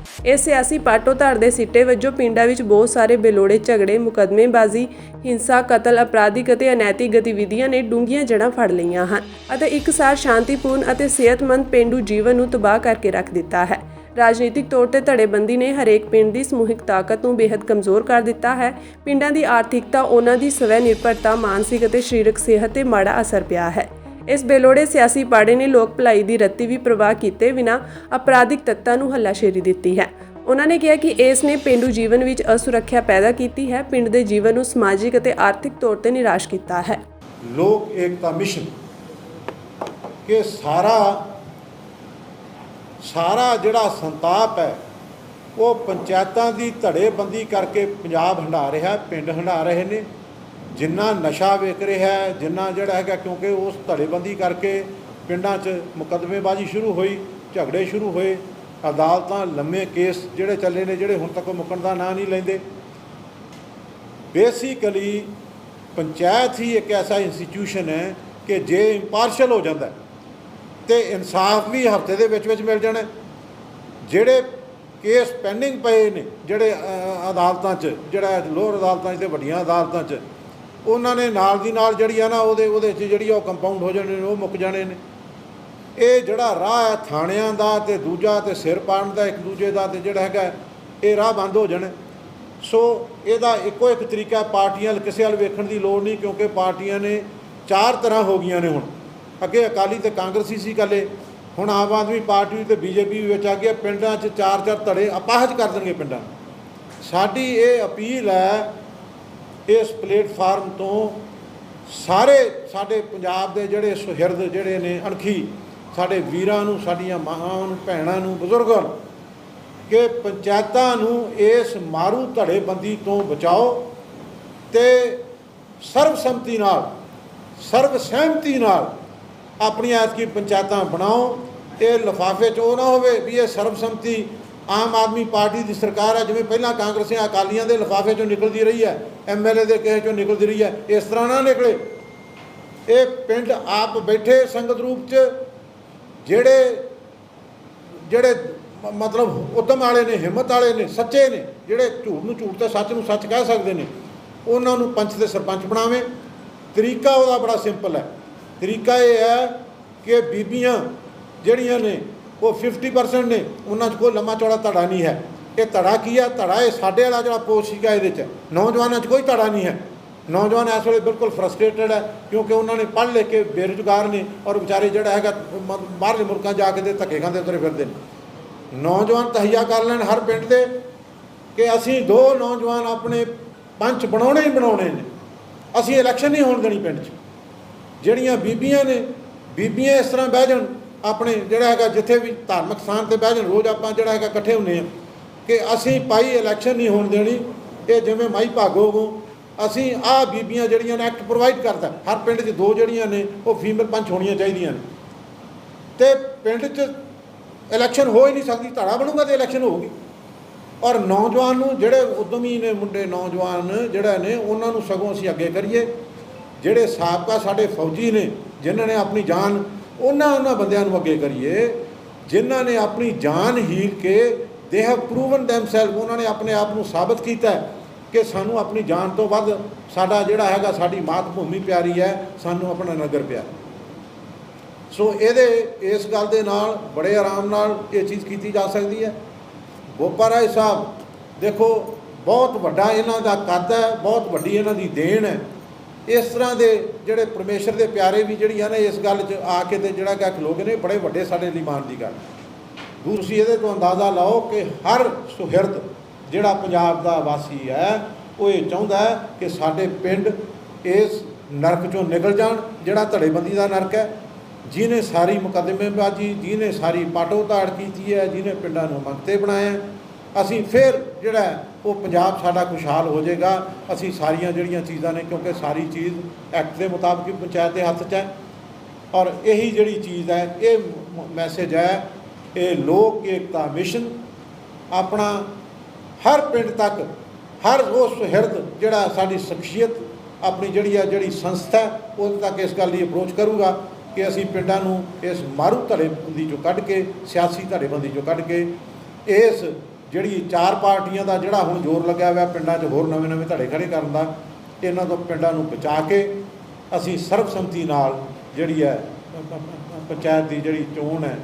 ਇਸ ਸਿਆਸੀ ਪਾਟੋ ਧੜ ਦੇ ਸਿੱਟੇ ਵਜੋਂ ਪਿੰਡਾਂ ਵਿੱਚ ਬਹੁਤ ਸਾਰੇ ਬੇਲੋੜੇ ਝਗੜੇ, ਮੁਕੱਦਮੇਬਾਜ਼ੀ, ਹਿੰਸਾ, ਕਤਲ, ਅਪਰਾਧਿਕ ਅਤੇ ਅਨੈਤਿਕ ਗਤੀਵਿਧੀਆਂ ਨੇ ਡੂੰਘੀਆਂ ਜੜ੍ਹਾਂ ਫੜ ਲਈਆਂ ਹਨ ਅਤੇ ਇੱਕਸਾਰ ਸ਼ਾਂਤੀਪੂਰਨ ਅਤੇ ਸਿਹਤਮੰਦ ਪੇਂਡੂ ਜੀਵਨ ਨੂੰ ਤਬਾਹ ਕਰਕੇ ਰੱਖ ਦਿੱਤਾ ਹੈ। ਰਾਜਨੀਤਿਕ ਤੌਰ ਤੇ ਧੜੇਬੰਦੀ ਨੇ ਹਰੇਕ ਪਿੰਡ ਦੀ ਸਮੂਹਿਕ ਤਾਕਤ ਨੂੰ ਬੇਹੱਦ ਕਮਜ਼ੋਰ ਕਰ ਦਿੱਤਾ ਹੈ। ਪਿੰਡਾਂ ਦੀ ਆਰਥਿਕਤਾ, ਉਹਨਾਂ ਦੀ ਸਵੈ ਨਿਰਭਰਤਾ, ਮਾਨਸਿਕ ਅਤੇ ਸਰੀਰਕ ਸਿਹਤ ਤੇ ਮਾੜਾ ਅਸਰ ਪਿਆ ਹੈ। ਇਸ ਬੇਲੋੜੇ ਸਿਆਸੀ ਪਾੜੇ ਨੇ ਲੋਕ ਭਲਾਈ ਦੀ ਰੱਤੀ ਵੀ ਪ੍ਰਵਾਹ ਕੀਤੇ ਬਿਨਾਂ ਅਪਰਾਧਿਕ ਤੱਤਾਂ ਨੂੰ ਹੱਲਾਸ਼ੇਰੀ ਦਿੱਤੀ ਹੈ। ਉਹਨਾਂ ਨੇ ਕਿਹਾ ਕਿ ਇਸ ਨੇ ਪੇਂਡੂ ਜੀਵਨ ਵਿੱਚ ਅਸੁਰੱਖਿਆ ਪੈਦਾ ਕੀਤੀ ਹੈ, ਪਿੰਡ ਦੇ ਜੀਵਨ ਨੂੰ ਸਮਾਜਿਕ ਅਤੇ ਆਰਥਿਕ ਤੌਰ ਤੇ ਨਿਰਾਸ਼ ਕੀਤਾ ਹੈ। ਲੋਕ ਏਕਤਾ ਮਿਸ਼ਨ ਕਿ ਸਾਰਾ ਜਿਹੜਾ ਸੰਤਾਪ ਹੈ ਉਹ ਪੰਚਾਇਤਾਂ ਦੀ ਧੜੇਬੰਦੀ ਕਰਕੇ ਪੰਜਾਬ ਹੰਢਾ ਰਿਹਾ, ਪਿੰਡ ਹੰਢਾ ਰਹੇ ਨੇ। ਜਿੰਨਾ ਨਸ਼ਾ ਵਿਕ ਰਿਹਾ, ਜਿੰਨਾ ਜਿਹੜਾ ਹੈਗਾ, ਕਿਉਂਕਿ ਉਸ ਧੜੇਬੰਦੀ ਕਰਕੇ ਪਿੰਡਾਂ 'ਚ ਮੁਕੱਦਮੇਬਾਜ਼ੀ ਸ਼ੁਰੂ ਹੋਈ, ਝਗੜੇ ਸ਼ੁਰੂ ਹੋਏ, ਅਦਾਲਤਾਂ ਲੰਮੇ ਕੇਸ ਜਿਹੜੇ ਚੱਲੇ ਨੇ, ਜਿਹੜੇ ਹੁਣ ਤੱਕ ਮੁੱਕਣ ਦਾ ਨਾਂ ਨਹੀਂ ਲੈਂਦੇ। ਬੇਸਿਕਲੀ ਪੰਚਾਇਤ ਹੀ ਇੱਕ ਐਸਾ ਇੰਸਟੀਟਿਊਸ਼ਨ ਹੈ ਕਿ ਜੇ ਇੰਪਾਰਸ਼ਲ ਹੋ ਜਾਂਦਾ ਤੇ ਇਨਸਾਫ ਵੀ ਹਫ਼ਤੇ ਦੇ ਵਿੱਚ ਮਿਲ ਜਾਣਾ। ਜਿਹੜੇ ਕੇਸ ਪੈਂਡਿੰਗ ਪਏ ਨੇ, ਜਿਹੜੇ ਅਦਾਲਤਾਂ 'ਚ, ਜਿਹੜਾ ਲੋਅਰ ਅਦਾਲਤਾਂ 'ਚ ਤੇ ਵੱਡੀਆਂ ਅਦਾਲਤਾਂ 'ਚ, ਉਹਨਾਂ ਨੇ ਨਾਲ ਦੀ ਨਾਲ ਜਿਹੜੀ ਆ ਨਾ ਉਹਦੇ 'ਚ ਜਿਹੜੀ ਉਹ ਕੰਪਾਊਂਡ ਹੋ ਜਾਣੇ ਨੇ, ਉਹ ਮੁੱਕ ਜਾਣੇ ਨੇ। ਇਹ ਜਿਹੜਾ ਰਾਹ ਹੈ ਥਾਣਿਆਂ ਦਾ ਤੇ ਦੂਜਾ ਤੇ ਸਿਰ ਪਾੜਨ ਦਾ ਇੱਕ ਦੂਜੇ ਦਾ, ਤੇ ਜਿਹੜਾ ਹੈਗਾ ਇਹ ਰਾਹ ਬੰਦ ਹੋ ਜਾਣਾ। ਸੋ ਇਹਦਾ ਇੱਕੋ ਇੱਕ ਤਰੀਕਾ, ਪਾਰਟੀਆਂ ਕਿਸੇ ਵੱਲ ਵੇਖਣ ਦੀ ਲੋੜ ਨਹੀਂ, ਕਿਉਂਕਿ ਪਾਰਟੀਆਂ ਨੇ 4 ਤਰ੍ਹਾਂ ਹੋ ਗਈਆਂ ਨੇ ਹੁਣ। ਅੱਗੇ ਅਕਾਲੀ ਤੇ ਕਾਂਗਰਸੀ ਸੀ ਇਕੱਲੇ, ਹੁਣ ਆਮ ਆਦਮੀ ਪਾਰਟੀ ਤੇ ਬੀਜੇਪੀ ਵਿੱਚ ਆ ਗਿਆ। ਪਿੰਡਾਂ 'ਚ 4 ਧੜੇ ਅਪਾਹਜ ਕਰ ਦੇਣਗੇ ਪਿੰਡਾਂ। ਸਾਡੀ ਇਹ ਅਪੀਲ ਹੈ ਇਸ ਪਲੇਟਫਾਰਮ ਤੋਂ ਸਾਰੇ ਸਾਡੇ ਪੰਜਾਬ ਦੇ ਜਿਹੜੇ ਸੁਹਿਰਦ ਜਿਹੜੇ ਨੇ, ਅਣਖੀ ਸਾਡੇ ਵੀਰਾਂ ਨੂੰ, ਸਾਡੀਆਂ ਮਾਵਾਂ ਨੂੰ, ਭੈਣਾਂ ਨੂੰ, ਬਜ਼ੁਰਗਾਂ ਨੂੰ, ਕਿ ਪੰਚਾਇਤਾਂ ਨੂੰ ਇਸ ਮਾਰੂ ਧੜੇਬੰਦੀ ਤੋਂ ਬਚਾਓ ਤੇ ਸਰਬਸੰਮਤੀ ਨਾਲ, ਸਰਬਸਹਿਮਤੀ ਨਾਲ ਆਪਣੀਆਂ ਐਤਕੀ ਪੰਚਾਇਤਾਂ ਬਣਾਓ। ਇਹ ਲਿਫਾਫੇ 'ਚ ਉਹ ਨਾ ਹੋਵੇ ਵੀ ਇਹ ਸਰਬਸੰਮਤੀ ਆਮ ਆਦਮੀ ਪਾਰਟੀ ਦੀ ਸਰਕਾਰ ਹੈ, ਜਿਵੇਂ ਪਹਿਲਾਂ ਕਾਂਗਰਸੀਆਂ ਅਕਾਲੀਆਂ ਦੇ ਲਿਫਾਫੇ 'ਚੋਂ ਨਿਕਲਦੀ ਰਹੀ ਹੈ, MLA ਦੇ ਕਿਸੇ 'ਚੋਂ ਨਿਕਲਦੀ ਰਹੀ ਹੈ। ਇਸ ਤਰ੍ਹਾਂ ਨਾ ਨਿਕਲੇ। ਇਹ ਪਿੰਡ ਆਪ ਬੈਠੇ ਸੰਗਤ ਰੂਪ 'ਚ ਜਿਹੜੇ ਮਤਲਬ ਉਦਮ ਵਾਲੇ ਨੇ, ਹਿੰਮਤ ਵਾਲੇ ਨੇ, ਸੱਚੇ ਨੇ, ਜਿਹੜੇ ਝੂਠ ਨੂੰ ਝੂਠ ਤੇ ਸੱਚ ਨੂੰ ਸੱਚ ਕਹਿ ਸਕਦੇ ਨੇ, ਉਹਨਾਂ ਨੂੰ ਪੰਚ ਤੇ ਸਰਪੰਚ ਬਣਾਵੇ। ਤਰੀਕਾ ਉਹਦਾ ਬੜਾ ਸਿੰਪਲ ਹੈ। ਤਰੀਕਾ ਇਹ ਹੈ ਕਿ ਬੀਬੀਆਂ ਜਿਹੜੀਆਂ ਨੇ ਉਹ 50% ਨੇ, ਉਹਨਾਂ 'ਚ ਕੋਈ ਲੰਮਾ ਚੌੜਾ ਧੜਾ ਨਹੀਂ ਹੈ। ਇਹ ਧੜਾ ਕੀ ਹੈ? ਧੜਾ ਇਹ ਸਾਡੇ ਵਾਲਾ ਜਿਹੜਾ ਪੋਸਟ ਸੀਗਾ, ਇਹਦੇ 'ਚ ਨੌਜਵਾਨਾਂ 'ਚ ਕੋਈ ਧੜਾ ਨਹੀਂ ਹੈ। ਨੌਜਵਾਨ ਇਸ ਵੇਲੇ ਬਿਲਕੁਲ ਫਰਸਟ੍ਰੇਟਡ ਹੈ, ਕਿਉਂਕਿ ਉਹਨਾਂ ਨੇ ਪੜ੍ਹ ਲਿਖ ਕੇ ਬੇਰੁਜ਼ਗਾਰ ਨੇ, ਔਰ ਵਿਚਾਰੇ ਜਿਹੜਾ ਹੈਗਾ ਬਾਹਰਲੇ ਮੁਲਕਾਂ ਜਾ ਕੇ ਤੇ ਧੱਕੇ ਖਾਂਦੇ ਤੁਰੇ ਫਿਰਦੇ ਨੇ। ਨੌਜਵਾਨ ਤਹਈਆ ਕਰ ਲੈਣ ਹਰ ਪਿੰਡ ਦੇ ਕਿ ਅਸੀਂ 2 ਨੌਜਵਾਨ ਆਪਣੇ ਪੰਚ ਬਣਾਉਣੇ ਹੀ ਬਣਾਉਣੇ ਨੇ, ਅਸੀਂ ਇਲੈਕਸ਼ਨ ਨਹੀਂ ਹੋਣ ਦੇਣੀ ਪਿੰਡ 'ਚ। ਜਿਹੜੀਆਂ ਬੀਬੀਆਂ ਨੇ, ਬੀਬੀਆਂ ਇਸ ਤਰ੍ਹਾਂ ਬਹਿ ਜਾਣ ਆਪਣੇ ਜਿਹੜਾ ਹੈਗਾ, ਜਿੱਥੇ ਵੀ ਧਾਰਮਿਕ ਸਥਾਨ 'ਤੇ ਬਹਿ ਜਾਣ, ਰੋਜ਼ ਆਪਾਂ ਜਿਹੜਾ ਹੈਗਾ ਇਕੱਠੇ ਹੁੰਦੇ ਹਾਂ ਕਿ ਅਸੀਂ ਭਾਈ ਇਲੈਕਸ਼ਨ ਨਹੀਂ ਹੋਣ ਦੇਣੀ। ਇਹ ਜਿਵੇਂ ਮਾਈ ਭਾਗੋ ਅਸੀਂ ਆਹ ਬੀਬੀਆਂ ਜਿਹੜੀਆਂ ਨੇ ਐਕਟ ਪ੍ਰੋਵਾਈਡ ਕਰਦਾ, ਹਰ ਪਿੰਡ 'ਚ 2 ਜਿਹੜੀਆਂ ਨੇ ਉਹ ਫੀਮੇਲ ਪੰਚ ਹੋਣੀਆਂ ਚਾਹੀਦੀਆਂ ਨੇ, ਤੇ ਪਿੰਡ 'ਚ ਇਲੈਕਸ਼ਨ ਹੋ ਹੀ ਨਹੀਂ ਸਕਦੀ। ਧੜਾ ਬਣੂਗਾ ਤੇ ਇਲੈਕਸ਼ਨ ਹੋਊਗੀ। ਔਰ ਨੌਜਵਾਨ ਨੂੰ, ਜਿਹੜੇ ਉਦਮੀ ਨੇ ਮੁੰਡੇ ਨੌਜਵਾਨ ਜਿਹੜੇ ਨੇ, ਉਹਨਾਂ ਨੂੰ ਸਗੋਂ ਅਸੀਂ ਅੱਗੇ ਕਰੀਏ। ਜਿਹੜੇ ਸਾਬਕਾ ਸਾਡੇ ਫੌਜੀ ਨੇ, ਜਿਨ੍ਹਾਂ ਨੇ ਆਪਣੀ ਜਾਨ, ਉਹਨਾਂ ਬੰਦਿਆਂ ਨੂੰ ਅੱਗੇ ਕਰੀਏ ਜਿਨ੍ਹਾਂ ਨੇ ਆਪਣੀ ਜਾਨ ਹੀਰ ਕੇ ਦੇ ਹੈਵ ਪ੍ਰੂਵਨ ਦੈਮਸੈਲਫ, ਉਹਨਾਂ ਨੇ ਆਪਣੇ ਆਪ ਨੂੰ ਸਾਬਤ ਕੀਤਾ ਕਿ ਸਾਨੂੰ ਆਪਣੀ ਜਾਨ ਤੋਂ ਵੱਧ ਸਾਡਾ ਜਿਹੜਾ ਹੈਗਾ, ਸਾਡੀ ਮਾਤ ਭੂਮੀ ਪਿਆਰੀ ਹੈ, ਸਾਨੂੰ ਆਪਣਾ ਨਗਰ ਪਿਆਰਾ। ਸੋ ਇਸ ਗੱਲ ਦੇ ਨਾਲ ਬੜੇ ਆਰਾਮ ਨਾਲ ਇਹ ਚੀਜ਼ ਕੀਤੀ ਜਾ ਸਕਦੀ ਹੈ। ਬੋਪਾ ਰਾਏ ਸਾਹਿਬ ਦੇਖੋ, ਬਹੁਤ ਵੱਡਾ ਇਹਨਾਂ ਦਾ ਕੱਦ ਹੈ, ਬਹੁਤ ਵੱਡੀ ਇਹਨਾਂ ਦੀ ਦੇਣ ਹੈ। ਇਸ ਤਰ੍ਹਾਂ ਦੇ ਜਿਹੜੇ ਪਰਮੇਸ਼ਰ ਦੇ ਪਿਆਰੇ ਵੀ ਜਿਹੜੀ ਹੈ ਨਾ, ਇਸ ਗੱਲ 'ਚ ਆ ਕੇ ਤੇ ਜਿਹੜਾ ਕਿ ਖਲੋ ਗਏ ਨੇ, ਬੜੇ ਵੱਡੇ ਸਾਡੇ ਲਈ ਮਾਣ ਦੀ ਗੱਲ। ਤੁਸੀਂ ਇਹਦੇ ਤੋਂ ਅੰਦਾਜ਼ਾ ਲਾਓ ਕਿ ਹਰ ਸੁਹਿਰਦ ਜਿਹੜਾ ਪੰਜਾਬ ਦਾ ਵਾਸੀ ਹੈ, ਉਹ ਇਹ ਚਾਹੁੰਦਾ ਹੈ ਕਿ ਸਾਡੇ ਪਿੰਡ ਇਸ ਨਰਕ 'ਚੋਂ ਨਿਕਲ ਜਾਣ, ਜਿਹੜਾ ਧੜੇਬੰਦੀ ਦਾ ਨਰਕ ਹੈ, ਜਿਹਨੇ ਸਾਰੀ ਮੁਕੱਦਮੇਬਾਜ਼ੀ, ਜਿਹਨੇ ਸਾਰੀ ਪਾਟੋ ਧਾੜ ਕੀਤੀ ਹੈ, ਜਿਹਨੇ ਪਿੰਡਾਂ ਨੂੰ ਮੰਗਤੇ ਬਣਾਇਆ। ਅਸੀਂ ਫਿਰ ਜਿਹੜਾ ਉਹ ਪੰਜਾਬ ਸਾਡਾ ਖੁਸ਼ਹਾਲ ਹੋ ਜਾਏਗਾ। ਅਸੀਂ ਸਾਰੀਆਂ ਜਿਹੜੀਆਂ ਚੀਜ਼ਾਂ ਨੇ, ਕਿਉਂਕਿ ਸਾਰੀ ਚੀਜ਼ ਐਕਟ ਦੇ ਮੁਤਾਬਕ ਹੀ ਪੰਚਾਇਤ ਦੇ ਹੱਥ 'ਚ ਹੈ, ਔਰ ਇਹੀ ਜਿਹੜੀ ਚੀਜ਼ ਹੈ, ਇਹ ਮੈਸੇਜ ਹੈ, ਇਹ ਲੋਕ ਏਕਤਾ ਮਿਸ਼ਨ ਆਪਣਾ ਹਰ ਪਿੰਡ ਤੱਕ, ਹਰ ਉਹ ਸੁਹਿਰਦ ਜਿਹੜਾ ਸਾਡੀ ਸ਼ਖਸੀਅਤ ਆਪਣੀ ਜਿਹੜੀ ਸੰਸਥਾ, ਉਹਦੇ ਤੱਕ ਇਸ ਗੱਲ ਦੀ ਅਪਰੋਚ ਕਰੂਗਾ ਕਿ ਅਸੀਂ ਪਿੰਡਾਂ ਨੂੰ ਇਸ ਮਾਰੂ ਧੜੇਬੰਦੀ 'ਚੋਂ ਕੱਢ ਕੇ, ਸਿਆਸੀ ਧੜੇਬੰਦੀ 'ਚੋਂ ਕੱਢ ਕੇ, ਇਸ ਜਿਹੜੀ 4 ਪਾਰਟੀਆਂ ਦਾ ਜਿਹੜਾ ਹੁਣ ਜ਼ੋਰ ਲੱਗਿਆ ਹੋਇਆ ਪਿੰਡਾਂ 'ਚ ਹੋਰ ਨਵੇਂ ਧੜੇ ਖੜੇ ਕਰਨ ਦਾ, ਇਹਨਾਂ ਤੋਂ ਪਿੰਡਾਂ ਨੂੰ ਬਚਾ ਕੇ ਅਸੀਂ ਸਰਬਸੰਮਤੀ ਨਾਲ ਜਿਹੜੀ ਹੈ ਪੰਚਾਇਤ ਦੀ ਜਿਹੜੀ ਚੋਣ ਹੈ,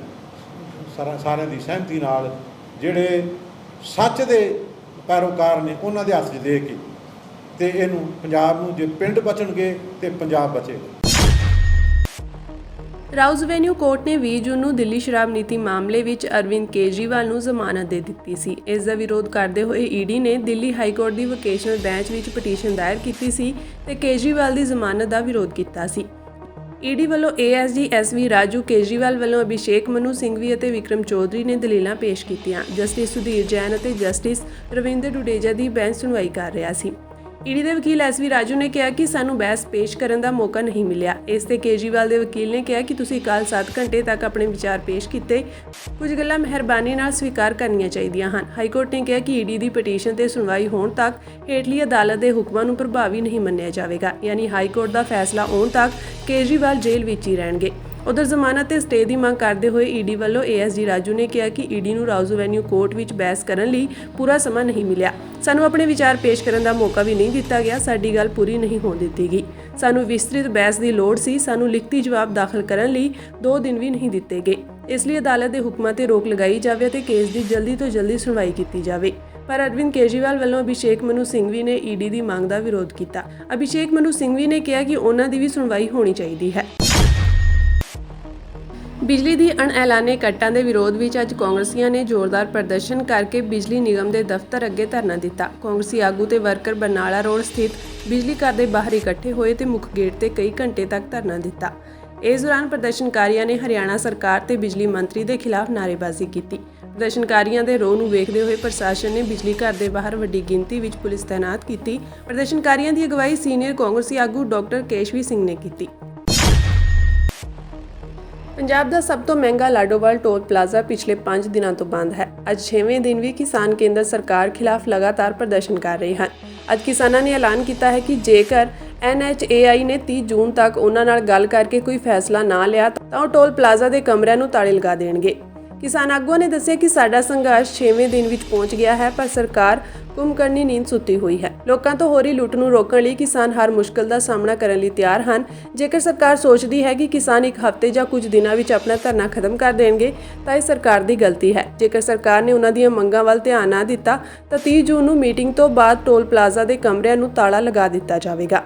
ਸਾਰਿਆਂ ਦੀ ਸਹਿਮਤੀ ਨਾਲ, ਜਿਹੜੇ ਸੱਚ ਦੇ ਪੈਰੋਕਾਰ ਨੇ, ਉਹਨਾਂ ਦੇ ਹੱਥ 'ਚ ਦੇ ਕੇ, ਤੇ ਇਹਨੂੰ ਪੰਜਾਬ ਨੂੰ, ਜੇ ਪਿੰਡ ਬਚਣਗੇ ਤੇ ਪੰਜਾਬ ਬਚੇਗਾ। ਰਾਉਜ਼ ਐਵੇਨਿਊ ਕੋਰਟ ਨੇ 20 ਜੂਨ ਨੂੰ ਦਿੱਲੀ ਸ਼ਰਾਬ ਨੀਤੀ ਮਾਮਲੇ ਵਿੱਚ ਅਰਵਿੰਦ ਕੇਜਰੀਵਾਲ ਨੂੰ ਜ਼ਮਾਨਤ ਦੇ ਦਿੱਤੀ ਸੀ। ਇਸ ਦਾ ਵਿਰੋਧ ਕਰਦੇ ਹੋਏ ਈਡੀ ਨੇ ਦਿੱਲੀ ਹਾਈ ਕੋਰਟ ਦੀ ਵੋਕੇਸ਼ਨਲ ਬੈਂਚ ਵਿੱਚ ਪਟੀਸ਼ਨ ਦਾਇਰ ਕੀਤੀ ਸੀ ਤੇ ਕੇਜਰੀਵਾਲ ਦੀ ਜ਼ਮਾਨਤ ਦਾ ਵਿਰੋਧ ਕੀਤਾ ਸੀ। ਈਡੀ ਵੱਲੋਂ ਏਐਸਜੀ ਐਸਵੀ ਰਾਜੂ, ਕੇਜਰੀਵਾਲ ਵੱਲੋਂ ਅਭਿਸ਼ੇਕ ਮਨੂ ਸਿੰਘਵੀ ਅਤੇ ਵਿਕਰਮ ਚੌਧਰੀ ਨੇ ਦਲੀਲਾਂ ਪੇਸ਼ ਕੀਤੀਆਂ। ਜਸਟਿਸ ਸੁਧੀਰ ਜੈਨ ਅਤੇ ਜਸਟਿਸ ਰਵਿੰਦਰ ਡੁਡੇਜਾ ਦੀ ਬੈਂਚ ਸੁਣਵਾਈ ਕਰ ਰਿਹਾ ਸੀ। ਈਡੀ ਦੇ ਵਕੀਲ ਐਸਵੀ ਰਾਜੂ ਨੇ ਕਿਹਾ ਕਿ ਸਾਨੂੰ ਬਹਿਸ ਪੇਸ਼ ਕਰਨ ਦਾ ਮੌਕਾ ਨਹੀਂ ਮਿਲਿਆ। ਇਸ ਤੇ ਕੇਜਰੀਵਾਲ ਦੇ ਵਕੀਲ ਨੇ ਕਿਹਾ ਕਿ ਤੁਸੀਂ ਕੱਲ੍ਹ 7 ਘੰਟੇ ਤੱਕ ਆਪਣੇ ਵਿਚਾਰ ਪੇਸ਼ ਕੀਤੇ, ਕੁਝ ਗੱਲਾਂ ਮਿਹਰਬਾਨੀ ਨਾਲ ਸਵੀਕਾਰ ਕਰਨੀਆਂ ਚਾਹੀਦੀਆਂ ਹਨ। ਹਾਈਕੋਰਟ ਨੇ ਕਿਹਾ ਕਿ ਈਡੀ ਦੀ ਪਟੀਸ਼ਨ ਤੇ ਸੁਣਵਾਈ ਹੋਣ ਤੱਕ ਹੇਠਲੀ ਅਦਾਲਤ ਦੇ ਹੁਕਮਾਂ ਨੂੰ ਪ੍ਰਭਾਵੀ ਨਹੀਂ ਮੰਨਿਆ ਜਾਵੇਗਾ, ਯਾਨੀ ਹਾਈਕੋਰਟ ਦਾ ਫੈਸਲਾ ਆਉਣ ਤੱਕ ਕੇਜਰੀਵਾਲ ਜੇਲ੍ਹ ਵਿੱਚ ਹੀ ਰਹਿਣਗੇ। ਉਧਰ ਜ਼ਮਾਨਤ ਤੇ ਸਟੇ ਦੀ ਮੰਗ ਕਰਦੇ ਹੋਏ ਈਡੀ ਵੱਲੋਂ ਏਐਸਜੀ ਰਾਜੂ ਨੇ ਕਿਹਾ ਕਿ ਈਡੀ ਨੂੰ ਰਾਉਜ਼ ਐਵੇਨਿਊ ਕੋਰਟ ਵਿੱਚ ਬਹਿਸ ਕਰਨ ਲਈ ਪੂਰਾ ਸਮਾਂ ਨਹੀਂ ਮਿਲਿਆ। ਸਾਨੂੰ ਆਪਣੇ ਵਿਚਾਰ ਪੇਸ਼ ਕਰਨ ਦਾ ਮੌਕਾ ਵੀ ਨਹੀਂ ਦਿੱਤਾ ਗਿਆ। ਸਾਡੀ ਗੱਲ ਪੂਰੀ ਨਹੀਂ ਹੋਣ ਦਿੱਤੀ ਗਈ। ਸਾਨੂੰ ਵਿਸਤ੍ਰਿਤ ਬਹਿਸ ਦੀ ਲੋੜ ਸੀ। ਸਾਨੂੰ ਲਿਖਤੀ ਜਵਾਬ ਦਾਖਲ ਕਰਨ ਲਈ 2 ਦਿਨ ਵੀ ਨਹੀਂ ਦਿੱਤੇ ਗਏ। ਇਸ ਲਈ ਅਦਾਲਤ ਦੇ ਹੁਕਮਾਂ ਤੇ ਰੋਕ ਲਗਾਈ ਜਾਵੇ ਅਤੇ ਕੇਸ ਦੀ ਜਲਦੀ ਤੋਂ ਜਲਦੀ ਸੁਣਵਾਈ ਕੀਤੀ ਜਾਵੇ। ਪਰ ਅਰਵਿੰਦ ਕੇਜਰੀਵਾਲ ਵੱਲੋਂ ਅਭਿਸ਼ੇਕ ਮਨੂ ਸਿੰਘਵੀ ਨੇ ਈਡੀ ਦੀ ਮੰਗ ਦਾ ਵਿਰੋਧ ਕੀਤਾ। ਅਭਿਸ਼ੇਕ ਮਨੂ ਸਿੰਘਵੀ ਨੇ ਕਿਹਾ ਕਿ ਉਹਨਾਂ ਦੀ ਵੀ ਸੁਣਵਾਈ ਹੋਣੀ ਚਾਹੀਦੀ ਹੈ। ਬਿਜਲੀ ਦੀ ਅਣਐਲਾਨੇ ਕੱਟਾਂ ਦੇ ਵਿਰੋਧ ਵਿੱਚ ਅੱਜ ਕਾਂਗਰਸੀਆਂ ਨੇ ਜ਼ੋਰਦਾਰ ਪ੍ਰਦਰਸ਼ਨ ਕਰਕੇ ਬਿਜਲੀ ਨਿਗਮ ਦੇ ਦਫ਼ਤਰ ਅੱਗੇ ਧਰਨਾ ਦਿੱਤਾ। ਕਾਂਗਰਸੀ ਆਗੂ ਤੇ ਵਰਕਰ ਬਰਨਾਲਾ ਰੋਡ ਸਥਿਤ ਬਿਜਲੀ ਘਰ ਦੇ ਬਾਹਰ ਇਕੱਠੇ ਹੋਏ ਤੇ ਮੁੱਖ ਗੇਟ ਤੇ ਕਈ ਘੰਟੇ ਤੱਕ ਧਰਨਾ ਦਿੱਤਾ। ਇਸ ਦੌਰਾਨ ਪ੍ਰਦਰਸ਼ਨਕਾਰੀਆਂ ਨੇ ਹਰਿਆਣਾ ਸਰਕਾਰ ਤੇ ਬਿਜਲੀ ਮੰਤਰੀ ਦੇ ਖਿਲਾਫ ਨਾਅਰੇਬਾਜ਼ੀ ਕੀਤੀ। ਪ੍ਰਦਰਸ਼ਨਕਾਰੀਆਂ ਦੇ ਰੋਹ ਨੂੰ ਵੇਖਦੇ ਹੋਏ ਪ੍ਰਸ਼ਾਸਨ ਨੇ ਬਿਜਲੀ ਘਰ ਦੇ ਬਾਹਰ ਵੱਡੀ ਗਿਣਤੀ ਵਿੱਚ ਪੁਲਿਸ ਤਾਇਨਾਤ ਕੀਤੀ। ਪ੍ਰਦਰਸ਼ਨਕਾਰੀਆਂ ਦੀ ਅਗਵਾਈ ਸੀਨੀਅਰ ਕਾਂਗਰਸੀ ਆਗੂ ਡਾਕਟਰ ਕੇਸ਼ਵੀ ਸਿੰਘ ਨੇ ਕੀਤੀ। ਪੰਜਾਬ ਦਾ ਸਭ ਤੋਂ ਮਹਿੰਗਾ ਲਾਡੋਵਾਲ ਟੋਲ ਪਲਾਜ਼ਾ ਪਿਛਲੇ 5 ਦਿਨਾਂ ਤੋਂ ਬੰਦ ਹੈ। ਅੱਜ 6ਵੇਂ ਦਿਨ ਵੀ ਕਿਸਾਨ ਕੇਂਦਰ ਸਰਕਾਰ ਖਿਲਾਫ ਲਗਾਤਾਰ ਪ੍ਰਦਰਸ਼ਨ ਕਰ ਰਹੇ ਹਨ। ਅੱਜ ਕਿਸਾਨਾਂ ਨੇ ਐਲਾਨ ਕੀਤਾ ਹੈ ਕਿ ਜੇਕਰ NHAI ਨੇ 30 ਜੂਨ ਤੱਕ ਉਹਨਾਂ ਨਾਲ ਗੱਲ ਕਰਕੇ ਕੋਈ ਫੈਸਲਾ ਨਾ ਲਿਆ ਤਾਂ ਉਹ ਟੋਲ ਪਲਾਜ਼ਾ ਦੇ ਕਮਰਿਆਂ ਨੂੰ ਤਾਲੇ ਲਗਾ ਦੇਣਗੇ। ਕਿਸਾਨ ਆਗੂਆਂ ਨੇ ਦੱਸਿਆ ਕਿ ਸਾਡਾ ਸੰਘਰਸ਼ 6ਵੇਂ ਦਿਨ ਵਿੱਚ ਪਹੁੰਚ ਗਿਆ ਹੈ, ਪਰ ਸਰਕਾਰ ਕੁੰਭਕਰਨੀ ਨੀਂਦ ਸੁੱਤੀ ਹੋਈ ਹੈ। ਲੋਕਾਂ ਤੋਂ ਹੋ ਰਹੀ ਲੁੱਟ ਨੂੰ ਰੋਕਣ ਲਈ ਕਿਸਾਨ ਹਰ ਮੁਸ਼ਕਲ ਦਾ ਸਾਹਮਣਾ ਕਰਨ ਲਈ ਤਿਆਰ ਹਨ। ਜੇਕਰ ਸਰਕਾਰ ਸੋਚਦੀ ਹੈ ਕਿ ਕਿਸਾਨ ਇੱਕ ਹਫ਼ਤੇ ਜਾਂ ਕੁਝ ਦਿਨਾਂ ਵਿੱਚ ਆਪਣਾ ਧਰਨਾ ਖਤਮ ਕਰ ਦੇਣਗੇ ਤਾਂ ਇਹ ਸਰਕਾਰ ਦੀ ਗਲਤੀ ਹੈ। ਜੇਕਰ ਸਰਕਾਰ ਨੇ ਉਹਨਾਂ ਦੀਆਂ ਮੰਗਾਂ ਵੱਲ ਧਿਆਨ ਨਾ ਦਿੱਤਾ ਤਾਂ 30 ਜੂਨ ਨੂੰ ਮੀਟਿੰਗ ਤੋਂ ਬਾਅਦ ਟੋਲ ਪਲਾਜ਼ਾ ਦੇ ਕਮਰਿਆਂ ਨੂੰ ਤਾਲਾ ਲਗਾ ਦਿੱਤਾ ਜਾਵੇਗਾ।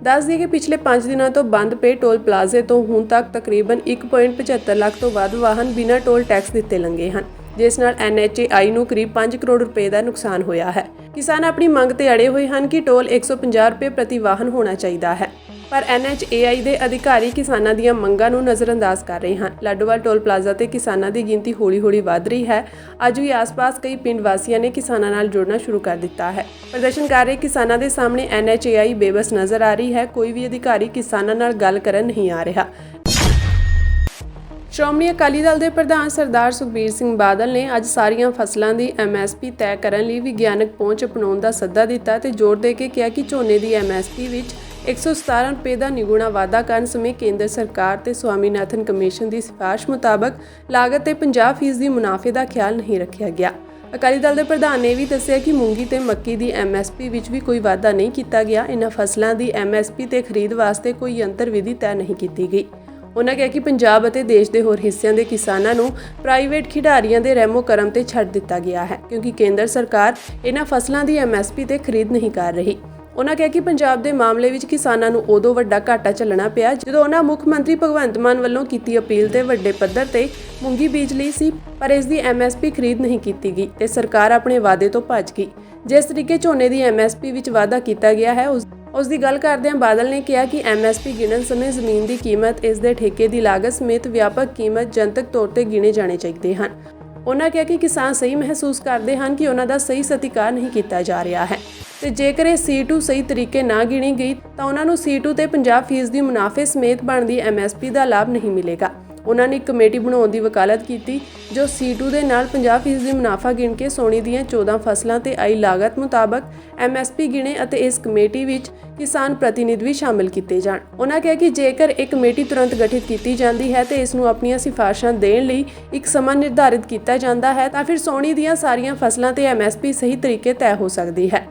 ਦੱਸ ਦਈਏ ਕਿ ਪਿਛਲੇ 5 ਦਿਨਾਂ ਤੋਂ ਬੰਦ ਪਏ ਟੋਲ ਪਲਾਜ਼ੇ ਤੋਂ ਹੁਣ ਤੱਕ ਤਕਰੀਬਨ 1.75 ਲੱਖ ਤੋਂ ਵੱਧ ਵਾਹਨ ਬਿਨਾਂ ਟੋਲ ਟੈਕਸ ਦਿੱਤੇ ਲੰਘੇ ਹਨ, ਜਿਸ ਨਾਲ NHAI ਨੂੰ ਕਰੀਬ 5 ਕਰੋੜ ਰੁਪਏ ਦਾ ਨੁਕਸਾਨ ਹੋਇਆ ਹੈ। ਕਿਸਾਨ ਆਪਣੀ ਮੰਗ ਤੇ ਅੜੇ ਹੋਏ ਹਨ ਕਿ ਟੋਲ 150 ਰੁਪਏ ਪ੍ਰਤੀ ਵਾਹਨ ਹੋਣਾ ਚਾਹੀਦਾ ਹੈ, ਪਰ NHAI ਦੇ ਅਧਿਕਾਰੀ ਕਿਸਾਨਾਂ ਦੀਆਂ ਮੰਗਾਂ ਨੂੰ ਨਜ਼ਰਅੰਦਾਜ਼ ਕਰ ਰਹੇ ਹਨ। ਲਾਡੋਵਾਲ ਟੋਲ ਪਲਾਜ਼ਾ ਤੇ ਕਿਸਾਨਾਂ ਦੀ ਗਿਣਤੀ ਹੌਲੀ-ਹੌਲੀ ਵਧ ਰਹੀ ਹੈ। ਅੱਜ ਵੀ ਆਸ-ਪਾਸ ਕਈ ਪਿੰਡ ਵਾਸੀਆਂ ਨੇ ਕਿਸਾਨਾਂ ਨਾਲ ਜੁੜਨਾ ਸ਼ੁਰੂ ਕਰ ਦਿੱਤਾ ਹੈ। ਪ੍ਰਦਰਸ਼ਨ ਕਰ ਰਹੇ ਕਿਸਾਨਾਂ ਦੇ ਸਾਹਮਣੇ NHAI ਬੇਬਸ ਨਜ਼ਰ ਆ ਰਹੀ ਹੈ। ਕੋਈ ਵੀ ਅਧਿਕਾਰੀ ਕਿਸਾਨਾਂ ਨਾਲ ਗੱਲ ਕਰਨ ਨਹੀਂ ਆ ਰਿਹਾ। ਸ਼੍ਰੋਮਣੀ ਅਕਾਲੀ ਦਲ ਦੇ ਪ੍ਰਧਾਨ ਸਰਦਾਰ ਸੁਖਬੀਰ ਸਿੰਘ ਬਾਦਲ ਨੇ ਅੱਜ ਸਾਰੀਆਂ ਫਸਲਾਂ ਦੀ MSP ਤੈਅ ਕਰਨ ਲਈ ਵਿਗਿਆਨਕ ਪਹੁੰਚ ਅਪਣਾਉਣ ਦਾ ਸੱਦਾ ਦਿੱਤਾ ਤੇ ਜ਼ੋਰ ਦੇ ਕੇ ਕਿਹਾ ਕਿ ਝੋਨੇ ਦੀ MSP ਵਿੱਚ 117 ਰੁਪਏ ਦਾ ਨਿਗੁਣਾ ਵਾਧਾ ਕਰਨ ਸਮੇਤ ਕੇਂਦਰ ਸਰਕਾਰ ਤੇ ਸਵਾਮੀਨਾਥਨ ਕਮਿਸ਼ਨ ਦੀ ਸਿਫਾਰਿਸ਼ ਮੁਤਾਬਕ ਲਾਗਤ ਤੇ 50% ਦੀ ਮੁਨਾਫੇ ਦਾ ਖਿਆਲ ਨਹੀਂ ਰੱਖਿਆ ਗਿਆ। ਅਕਾਲੀ ਦਲ ਦੇ ਪ੍ਰਧਾਨ ਨੇ ਵੀ ਦੱਸਿਆ ਕਿ ਮੂੰਗੀ ਤੇ ਮੱਕੀ ਦੀ MSP ਵਿੱਚ ਵੀ ਕੋਈ ਵਾਧਾ ਨਹੀਂ ਕੀਤਾ ਗਿਆ। ਇਨ੍ਹਾਂ ਫਸਲਾਂ ਦੀ MSP ਤੇ ਖਰੀਦ ਵਾਸਤੇ ਕੋਈ ਯੰਤਰ ਵਿਧੀ ਤੈਅ ਨਹੀਂ ਕੀਤੀ ਗਈ। ਉਹਨਾਂ ਕਿਹਾ ਕਿ ਪੰਜਾਬ ਅਤੇ ਦੇਸ਼ ਦੇ ਹੋਰ ਹਿੱਸਿਆਂ ਦੇ ਕਿਸਾਨਾਂ ਨੂੰ ਪ੍ਰਾਈਵੇਟ ਖਿਡਾਰੀਆਂ ਦੇ ਰਹਿਮੋ ਕਰਮ ਤੇ ਛੱਡ ਦਿੱਤਾ ਗਿਆ ਹੈ, ਕਿਉਂਕਿ ਕੇਂਦਰ ਸਰਕਾਰ ਇਹਨਾਂ ਫਸਲਾਂ ਦੀ MSP ਤੇ ਖਰੀਦ ਨਹੀਂ ਕਰ ਰਹੀ। ਉਹਨਾਂ ਕਿਹਾ ਕਿ ਪੰਜਾਬ ਦੇ ਮਾਮਲੇ ਵਿੱਚ ਕਿਸਾਨਾਂ ਨੂੰ ਉਦੋਂ ਵੱਡਾ ਘਾਟਾ ਝੱਲਣਾ ਪਿਆ ਜਦੋਂ ਉਹਨਾਂ ਮੁੱਖ ਮੰਤਰੀ ਭਗਵੰਤ ਮਾਨ ਵੱਲੋਂ ਕੀਤੀ ਅਪੀਲ ਤੇ ਵੱਡੇ ਪੱਧਰ ਤੇ ਮੂੰਗੀ ਬੀਜ ਲਈ ਸੀ, ਪਰ ਇਸ ਦੀ MSP ਖਰੀਦ ਨਹੀਂ ਕੀਤੀ ਗਈ ਤੇ ਸਰਕਾਰ ਆਪਣੇ ਵਾਅਦੇ ਤੋਂ ਭੱਜ ਗਈ। ਜਿਸ ਤਰੀਕੇ ਝੋਨੇ ਦੀ MSP ਵਿੱਚ ਵਾਧਾ ਕੀਤਾ ਗਿਆ ਹੈ ਉਸ ਦੀ ਗੱਲ ਕਰਦਿਆਂ ਬਾਦਲ ਨੇ ਕਿਹਾ ਕਿ MSP ਗਿਣਨ ਸਮੇਂ ਜ਼ਮੀਨ ਦੀ ਕੀਮਤ, ਇਸ ਦੇ ਠੇਕੇ ਦੀ ਲਾਗਤ ਸਮੇਤ ਵਿਆਪਕ ਕੀਮਤ ਜਨਤਕ ਤੌਰ ਤੇ ਗਿਣੇ ਜਾਣੇ ਚਾਹੀਦੇ ਹਨ। ਉਹਨਾਂ ਕਿਹਾ ਕਿ ਕਿਸਾਨ ਸਹੀ ਮਹਿਸੂਸ ਕਰਦੇ ਹਨ ਕਿ ਉਹਨਾਂ ਦਾ ਸਹੀ ਸਤਿਕਾਰ ਨਹੀਂ ਕੀਤਾ ਜਾ ਰਿਹਾ ਹੈ ਤੇ ਜੇਕਰ ਇਹ C2 ਸਹੀ ਤਰੀਕੇ ਨਾ ਗਿਣੀ ਗਈ ਤਾਂ ਉਹਨਾਂ ਨੂੰ C2 ਤੇ 50% ਦੀ ਮੁਨਾਫੇ ਸਮੇਤ ਬਣਦੀ MSP ਦਾ ਲਾਭ ਨਹੀਂ ਮਿਲੇਗਾ। ਉਹਨਾਂ ਨੇ ਇੱਕ ਕਮੇਟੀ ਬਣਾਉਣ ਦੀ ਵਕਾਲਤ ਕੀਤੀ ਜੋ C2 ਦੇ ਨਾਲ 50% ਦੀ ਮੁਨਾਫਾ ਗਿਣ ਕੇ ਸੋਨੇ ਦੀਆਂ 14 ਫਸਲਾਂ ਤੇ ਆਈ ਲਾਗਤ ਮੁਤਾਬਕ MSP ਗਿਣੇ ਅਤੇ ਇਸ ਕਮੇਟੀ ਵਿੱਚ ਕਿਸਾਨ ਪ੍ਰਤੀਨਿਧ ਵੀ ਸ਼ਾਮਲ ਕੀਤੇ ਜਾਣ। ਉਹਨਾਂ ਕਿਹਾ ਕਿ ਜੇਕਰ ਇਹ ਕਮੇਟੀ ਤੁਰੰਤ ਗਠਿਤ ਕੀਤੀ ਜਾਂਦੀ ਹੈ ਤੇ ਇਸ ਨੂੰ ਆਪਣੀਆਂ ਸਿਫਾਰਸ਼ਾਂ ਦੇਣ ਲਈ ਇੱਕ ਸਮਾਂ ਨਿਰਧਾਰਿਤ ਕੀਤਾ ਜਾਂਦਾ ਹੈ ਤਾਂ ਫਿਰ ਸੋਨੇ ਦੀਆਂ ਸਾਰੀਆਂ ਫਸਲਾਂ ਤੇ MSP ਸਹੀ ਤਰੀਕੇ ਤੈਅ ਹੋ ਸਕਦੀ ਹੈ।